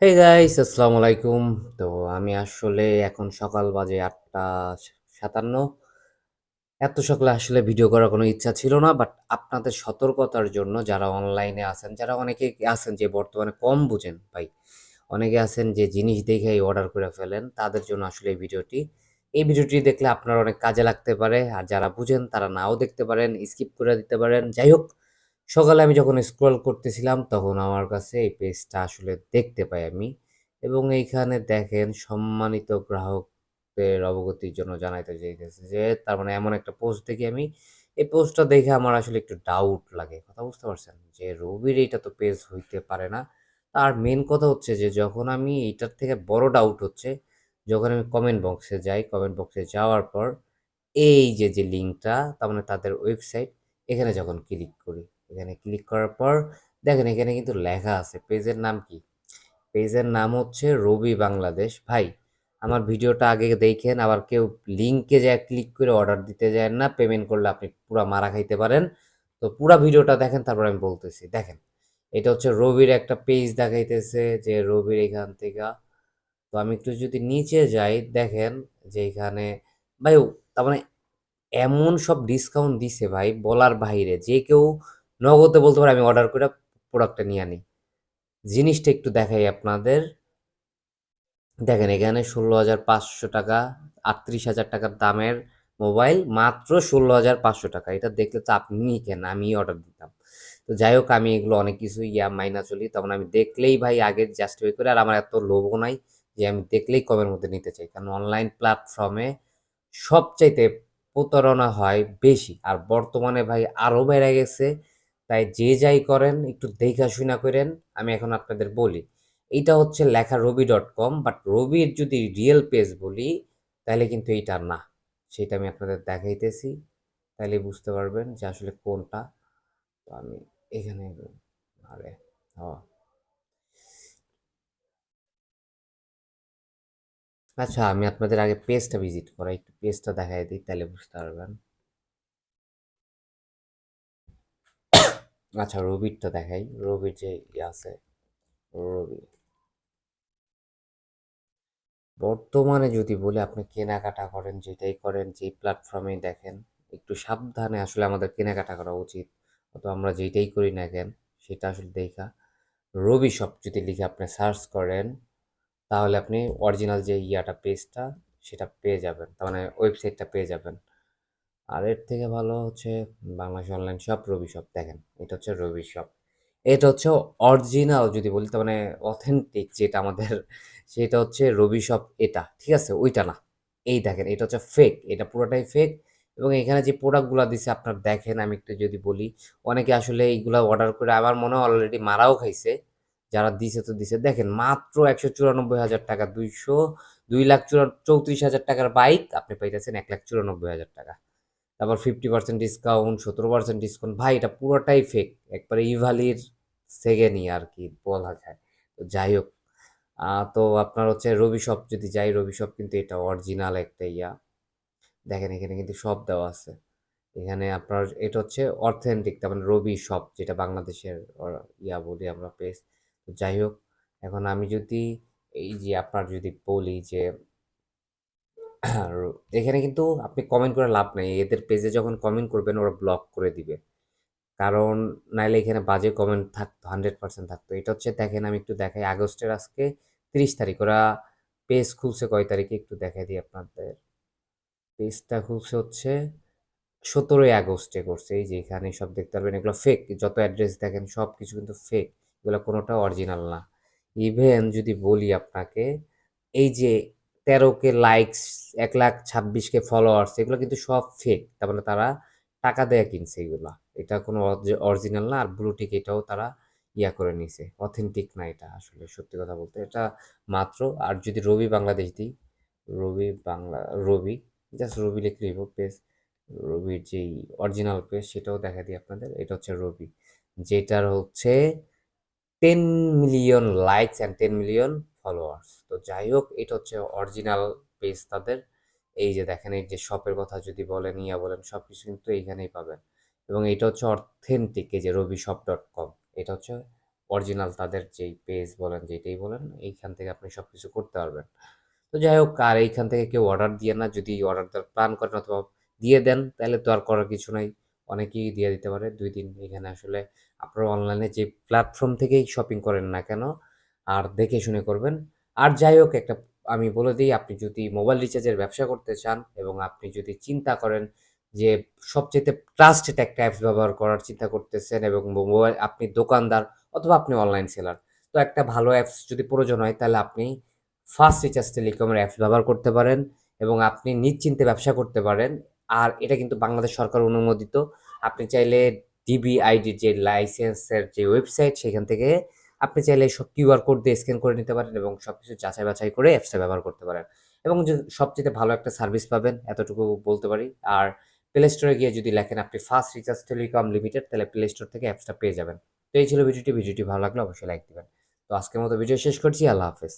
Hey guys, আসসালামু আলাইকুম। তো আমি আসলে এখন সকাল বাজে ৮টা ৫৭। এত সকালে আসলে ভিডিও করার কোনো ইচ্ছা ছিল না, বাট আপনাদের সতর্কতার জন্য যারা অনলাইনে আছেন, যারা অনেকে আছেন যে বর্তমানে কম বুঝেন ভাই, অনেকে আছেন যে জিনিস দেখেই অর্ডার করে ফেলেন, তাদের জন্য আসলে এই ভিডিওটি দেখলে আপনার অনেক কাজে লাগতে পারে। আর যারা বুঝেন তারা নাও দেখতে পারেন, স্কিপ করে দিতে পারেন। যাই হোক, সকালে আমি যখন স্ক্রল করতেছিলাম তখন আমার কাছে এই পেজটা আসলে দেখতে পাই আমি, এবং এইখানে দেখেন সম্মানিত গ্রাহকদের অবগতির জন্য জানাইতে চাইতেছে যে তার মানে এমন একটা পোস্ট দেখি আমি। এই পোস্টটা দেখে আমার আসলে একটু ডাউট লাগে, কথা বুঝতে পারছেন, যে রবির এইটা তো পেজ হইতে পারে না। আর মেন কথা হচ্ছে যে যখন আমি এইটার থেকে বড় ডাউট হচ্ছে, যখন আমি কমেন্ট বক্সে যাই, কমেন্ট বক্সে যাওয়ার পর এই যে লিঙ্কটা, তার মানে তাদের ওয়েবসাইট, এখানে যখন ক্লিক করি, এখানে ক্লিক করার পর দেখেন এখানে কিন্তু লেখা আছে পেজের নাম কি। পেজের নাম হচ্ছে রবি বাংলাদেশ। ভাই, আমার ভিডিওটা আগে দেখেন, আবার কেউ লিঙ্কে যায় ক্লিক করে অর্ডার দিতে যায় না, পেমেন্ট করলে আপনি পুরা মারা খাইতে পারেন। তো পুরা ভিডিওটা দেখেন, তারপর আমি বলতেছি। দেখেন, এটা হচ্ছে রবির একটা পেজ দেখাইতেছে, যে রবির এখান থেকে। তো আমি একটু যদি নিচে যাই, দেখেন যে এখানে ভাই, তার মানে এমন সব ডিসকাউন্ট দিছে ভাই, বলার বাইরে। যে কেউ নগদে বলতে পারে আমি অর্ডার করে প্রোডাক্টটা নিয়ে আনি। জিনিসটা একটু দেখাই আপনাদের। দেখেন এখানে ১৬,৫০০ টাকা, ৩৮,০০০ টাকার দামের মোবাইল, মাত্র ১৬,৫০০ টাকা। এটা দেখলে তো আপনি কেন, আমি অর্ডার দিতাম। তো যাই হোক, আমি এগুলো অনেক কিছু মাইনা চলি, তখন আমি দেখলেই ভাই আগে জাস্টিফাই করি। আর আমার এত লোভও নাই যে আমি দেখলেই কমের মধ্যে নিতে চাই, কারণ অনলাইন প্ল্যাটফর্মে সবচাইতে প্রতারণা হয় বেশি। আর বর্তমানে ভাই আরও বেড়ে গেছে। তাই যে যাই করেন একটু দেখা শুনা করেন। আমি এখন আপনাদের বলি, এইটা হচ্ছে লেখা রবি.কম, বাট রবির যদি রিয়েল পেজ বলি তাহলে কিন্তু এইটা না। সেটা আমি আপনাদের দেখাইতেছি, তাহলে বুঝতে পারবেন যে আসলে কোনটা। তো আমি এখানে, আরে হ্যাঁ, আচ্ছা, আমি আপনাদের আগে পেজটা ভিজিট করাই, একটু পেজটা দেখাই দিই, তাহলে বুঝতে পারবেন। আচ্ছা, রবিরটা দেখাই, রবির যে আছে, রবি বর্তমানে যদি বলি, আপনি কেনাকাটা করেন, যেটাই করেন, যেই প্ল্যাটফর্মেই দেখেন, একটু সাবধানে আসলে আমাদের কেনাকাটা করা উচিত। তো আমরা যেটাই করি না কেন, সেটা আসলে দেখা রবি শপ যদি লিখে আপনি সার্চ করেন, তাহলে আপনি অরিজিনাল যে পেজটা, সেটা পেয়ে যাবেন, তার মানে ওয়েবসাইটটা পেয়ে যাবেন। আর এর থেকে ভালো হচ্ছে বাংলাদেশ অনলাইন শপ, রবি শপ। দেখেন, এটা হচ্ছে রবি শপ। এটা হচ্ছে অরিজিনাল যদি বলি, তার মানে অথেন্টিক যেটা আমাদের, সেটা হচ্ছে রবি শপ। এটা ঠিক আছে, ওইটা না। এই দেখেন, এটা হচ্ছে ফেক, এটা পুরোটাই ফেক। এবং এখানে যে প্রোডাক্টগুলো দিছে আপনার, দেখেন আমি একটু যদি বলি, অনেকে আসলে এইগুলা অর্ডার করে আমার মনে হয় অলরেডি মারাও খাইছে। যারা দিছে তো দিছে, দেখেন মাত্র ১৯৪,০০০ টাকা, ২,34,০০০ টাকার বাইক আপনি পাইতেছেন ১,94,০০০ টাকা। তারপর 50% ডিসকাউন্ট, 17% ডিসকাউন্ট। ভাই, এটা পুরোটাই ফেক, একবারে ইভালির সেকেন্ডই আর কি বলা যায়। তো যাই হোক, তো আপনার হচ্ছে রবি শপ যদি যাই, রবি শপ কিন্তু এটা অরিজিনাল একটা দেখেন এখানে কিন্তু সব দেওয়া আছে। এখানে আপনার এটা হচ্ছে অথেন্টিক, তার মানে রবি শপ, যেটা বাংলাদেশের বলি আমরা পেজ। তো যাই হোক, এখন আমি যদি এই যে আপনার যদি বলি যে আর এখানে কিন্তু আপনি কমেন্ট করে লাভ নাই, এদের পেজে যখন কমেন্ট করবেন ওরা ব্লক করে দিবে। কারণ নাইলে এখানে বাজে কমেন্ট থাকতো, 100% থাকতো। এটা হচ্ছে, দেখেন আমি একটু দেখাই, আগস্টের আজকে 30 তারিখ, ওরা পেজ খুলছে কয় তারিখে একটু দেখাই দিই আপনাদের। পেজটা খুলছে হচ্ছে 17ই আগস্টে করছে। এই যে এখানে সব দেখতে পারবেন, এগুলো ফেক। যত অ্যাড্রেস দেখেন সব কিছু কিন্তু ফেক, এগুলো কোনোটা অরিজিনাল না। ইভেন যদি বলি আপনাকে, এই যে 13K লাইকস, 1,26,000 ফলোয়ার্স, এগুলো কিন্তু সব ফেক। তার মানে তারা টাকা দেয়া কিনছে এগুলা। এটা কোনো অরিজিনাল না। আর ব্লুটিক এটাও তারা করে নিছে, অথেন্টিক না এটা আসলে, সত্যি কথা বলতে এটা মাত্র। আর যদি রবি বাংলাদেশ দিই, রবি বাংলা, রবি, জাস্ট রবি লিখলেই পেজ, রবির যেই অরিজিনাল পেজ সেটাও দেখা দিই আপনাদের। এটা হচ্ছে রবি, যেটার হচ্ছে 10 million likes and 10 million followers. তো যাই হোক, এটা হচ্ছে অরিজিনাল পেজ তাদের। এই যে দেখেন, এই যে শপের কথা যদি বলেন, বলেন, সব কিছু কিন্তু এইখানেই পাবেন। এবং এটা হচ্ছে অথেন্টিক, এই যে রবি শপ.কম, এটা হচ্ছে অরিজিনাল তাদের যেই পেজ বলেন যেটাই বলেন এইখান থেকে আপনি সব কিছু করতে পারবেন। তো যাই হোক আর এইখান থেকে কেউ অর্ডার দিয়েন না। যদি অর্ডার দেওয়ার প্ল্যান করেন অথবা দিয়ে দেন তাহলে তো আর করার কিছু নাই। অনেকেই দিয়ে দিতে পারে ২ দিন। এখানে আসলে আপনারা অনলাইনে যে প্ল্যাটফর্ম থেকেই শপিং করেন না কেন আর দেখে শুনে করবেন। আর যাই হোক একটা আমি বলে দেই আপনি যদি মোবাইল রিচার্জের ব্যবসা করতে চান এবং আপনি যদি চিন্তা করেন যে সবচাইতে ট্রাস্টেড একটা অ্যাপস ব্যবহার করার চিন্তা করতেছেন এবং মোবাইল আপনি দোকানদার অথবা আপনি অনলাইন সেলার। তো একটা ভালো অ্যাপস যদি প্রয়োজন হয় তাহলে আপনি ফার্স্ট রিচার্জ টেলিকমের অ্যাপস ব্যবহার করতে পারেন এবং আপনি নিশ্চিন্তে ব্যবসা করতে পারেন। আর এটা কিন্তু বাংলাদেশ সরকার অনুমোদিত। আপনি চাইলে ডিবিআইডির যে লাইসেন্সের যে ওয়েবসাইট সেখান থেকে আপনি চাইলে সব কিউআর কোড দিয়ে স্ক্যান করে নিতে পারেন এবং সবকিছু যাচাই বাছাই করে অ্যাপসটা ব্যবহার করতে পারেন। এবং যে সবচাইতে ভালো একটা সার্ভিস পাবেন এতটুকু বলতে পারি। আর প্লে স্টোরে গিয়ে যদি লেখেন আপনি ফার্স্ট রিচার্জ টেলিকম লিমিটেড তাহলে প্লে স্টোর থেকে অ্যাপসটা পেয়ে যাবেন। তো এই ছিল ভিডিওটি। ভিডিওটি ভালো লাগলে অবশ্যই লাইক দিবেন। তো আজকের মতো ভিডিও শেষ করছি। আল্লাহ হাফেজ।